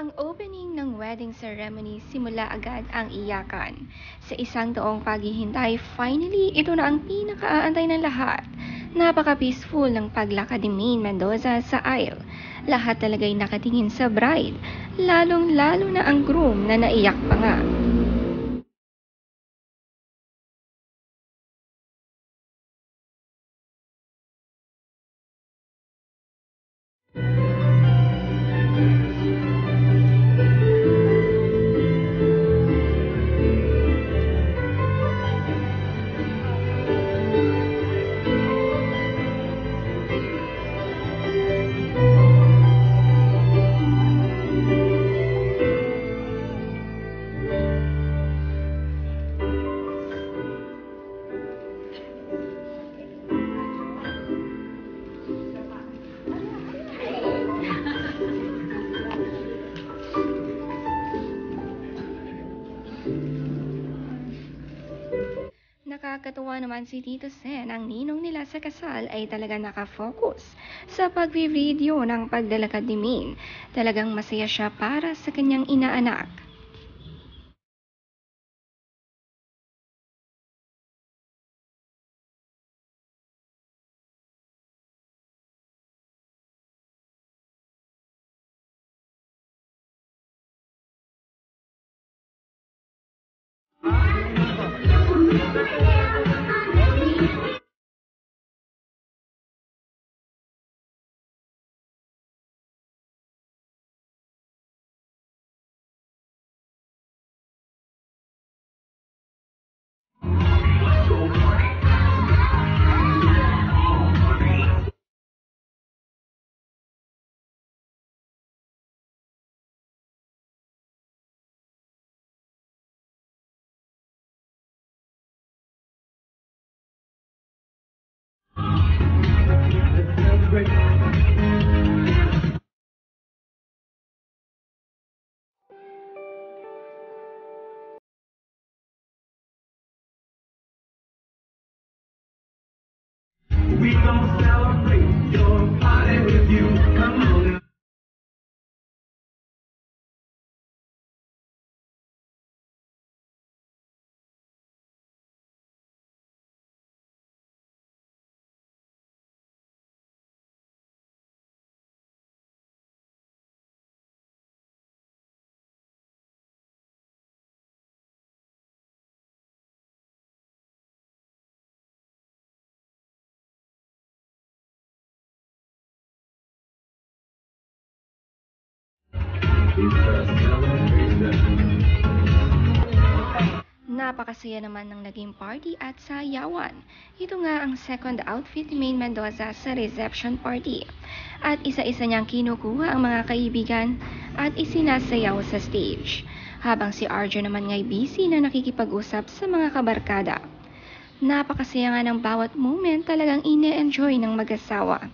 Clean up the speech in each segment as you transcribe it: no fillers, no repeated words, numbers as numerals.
Ang opening ng wedding ceremony, simula agad ang iyakan. Sa isang taong paghihintay, finally, ito na ang pinakaaantay ng lahat. Napaka-peaceful ng paglakad ni Maine Mendoza sa aisle. Lahat talaga'y nakatingin sa bride, lalong-lalo na ang groom na naiyak pa nga. Nakakatuwa naman si Tito Sen, ang ninong nila sa kasal ay talaga nakafocus sa pagvi-video ng paglalakad ni Min. Talagang masaya siya para sa kanyang inaanak. We gon' celebrate your party with you. Come on now. Napakasaya naman ng naging party at sayawan. Ito nga ang second outfit ni Maine Mendoza sa reception party. At isa-isa niyang kinukuha ang mga kaibigan at isinasayaw sa stage. Habang si Arjo naman nga'y busy na nakikipag-usap sa mga kabarkada. Napakasaya nga ng bawat moment, talagang ine-enjoy ng mag-asawa.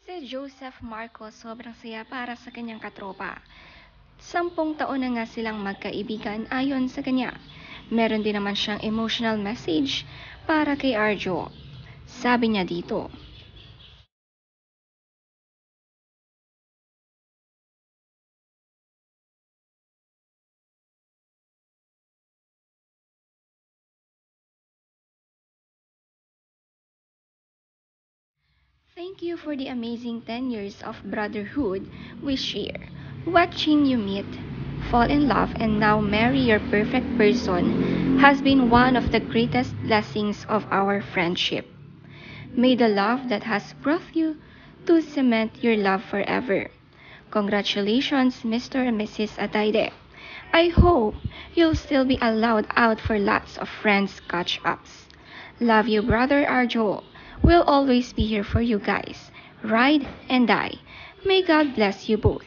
Si Joseph Marcos sobrang saya para sa kanyang katropa. 10 taon na nga silang magkaibigan ayon sa kanya. Meron din naman siyang emotional message para kay Arjo. Sabi niya dito, Thank you for the amazing 10 years of brotherhood we share. Watching you meet, fall in love, and now marry your perfect person has been one of the greatest blessings of our friendship. May the love that has brought you to cement your love forever. Congratulations, Mr. and Mrs. Ataide. I hope you'll still be allowed out for lots of friends catch-ups. Love you, brother Arjo. We'll always be here for you guys. Ride and die. May God bless you both.